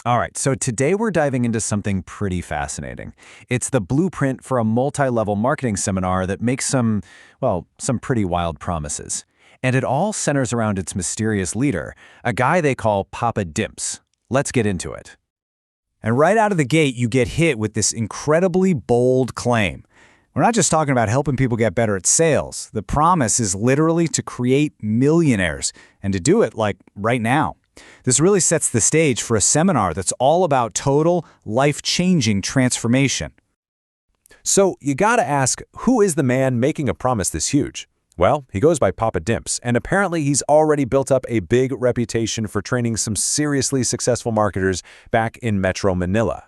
All right, so today we're diving into something pretty fascinating. It's the blueprint for a multi-level marketing seminar that makes some pretty wild promises. And it all centers around its mysterious leader, a guy they call Papa Dimps. Let's get into it. And right out of the gate, you get hit with this incredibly bold claim. We're not just talking about helping people get better at sales. The promise is literally to create millionaires, and to do it, like, right now. This really sets the stage for a seminar that's all about total, life-changing transformation. So you gotta ask, who is the man making a promise this huge? Well, he goes by Papa Dimps, and apparently he's already built up a big reputation for training some seriously successful marketers back in Metro Manila.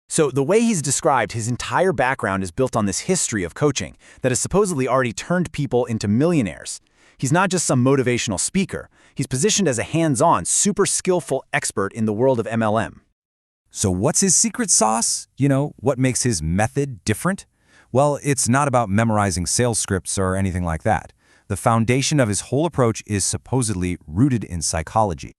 So the way he's described, his entire background is built on this history of coaching that has supposedly already turned people into millionaires. He's not just some motivational speaker. He's positioned as a hands-on, super skillful expert in the world of MLM. So what's his secret sauce? What makes his method different? Well, it's not about memorizing sales scripts or anything like that. The foundation of his whole approach is supposedly rooted in psychology.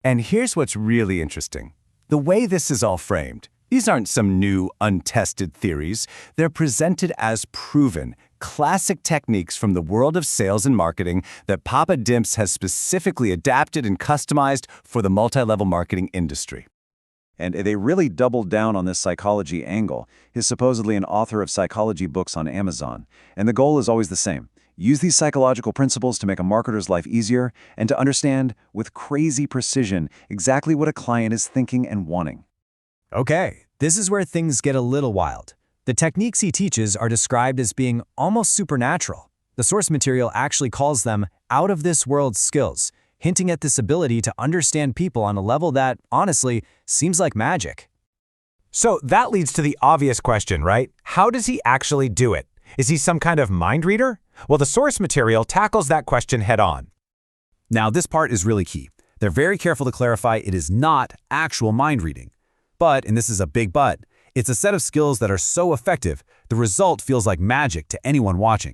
And here's what's really interesting. The way this is all framed, these aren't some new, untested theories. They're presented as proven, classic techniques from the world of sales and marketing that Papa Dimps has specifically adapted and customized for the multi-level marketing industry. And they really doubled down on this psychology angle. He's supposedly an author of psychology books on Amazon. And the goal is always the same. Use these psychological principles to make a marketer's life easier and to understand, with crazy precision, exactly what a client is thinking and wanting. Okay, this is where things get a little wild. The techniques he teaches are described as being almost supernatural. The source material actually calls them out-of-this-world skills, hinting at this ability to understand people on a level that, honestly, seems like magic. So that leads to the obvious question, right? How does he actually do it? Is he some kind of mind reader? Well, the source material tackles that question head-on. Now, this part is really key. They're very careful to clarify it is not actual mind reading. But, and this is a big but, it's a set of skills that are so effective, the result feels like magic to anyone watching.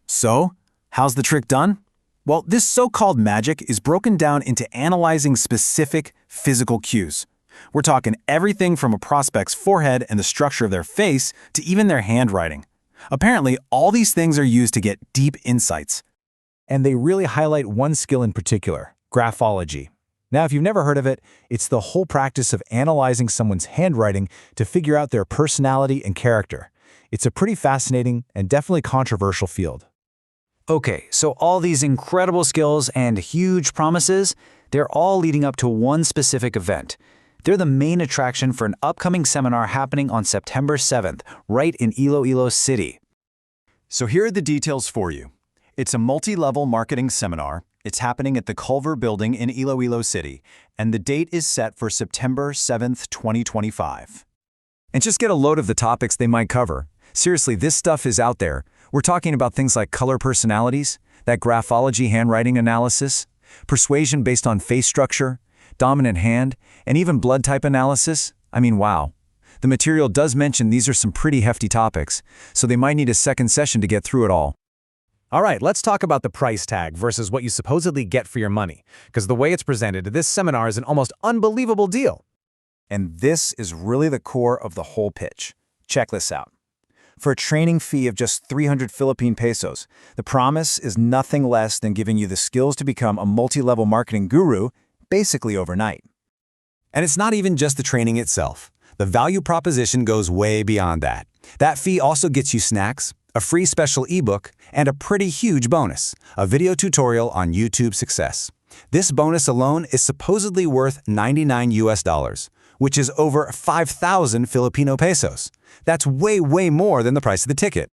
So, how's the trick done? Well, this so-called magic is broken down into analyzing specific physical cues. We're talking everything from a prospect's forehead and the structure of their face to even their handwriting. Apparently, all these things are used to get deep insights. And they really highlight one skill in particular, graphology. Now, if you've never heard of it, it's the whole practice of analyzing someone's handwriting to figure out their personality and character. It's a pretty fascinating and definitely controversial field. Okay, so all these incredible skills and huge promises, they're all leading up to one specific event. They're the main attraction for an upcoming seminar happening on September 7th, right in Iloilo City. So here are the details for you. It's a multi-level marketing seminar. It's happening at the Culver Building in Iloilo City, and the date is set for September 7th, 2025. And just get a load of the topics they might cover. Seriously, this stuff is out there. We're talking about things like color personalities, that graphology handwriting analysis, persuasion based on face structure, dominant hand, and even blood type analysis. I mean, wow. The material does mention these are some pretty hefty topics, so they might need a second session to get through it all. All right, let's talk about the price tag versus what you supposedly get for your money, because the way it's presented, this seminar is an almost unbelievable deal. And this is really the core of the whole pitch. Check this out. For a training fee of just 300 Philippine pesos, the promise is nothing less than giving you the skills to become a multi-level marketing guru, basically overnight. And it's not even just the training itself. The value proposition goes way beyond that. That fee also gets you snacks, a free special ebook, and a pretty huge bonus, a video tutorial on YouTube success. This bonus alone is supposedly worth $99, which is over 5,000 Filipino pesos. That's way, way more than the price of the ticket.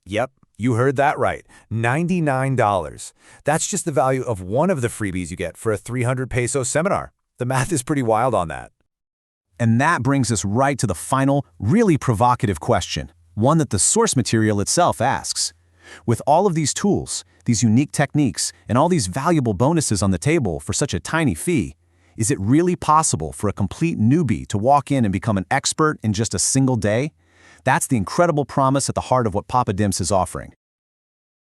Yep, you heard that right, $99. That's just the value of one of the freebies you get for a 300 peso seminar. The math is pretty wild on that. And that brings us right to the final, really provocative question, one that the source material itself asks. With all of these tools, these unique techniques, and all these valuable bonuses on the table for such a tiny fee, is it really possible for a complete newbie to walk in and become an expert in just a single day? That's the incredible promise at the heart of what Papa Dimps is offering.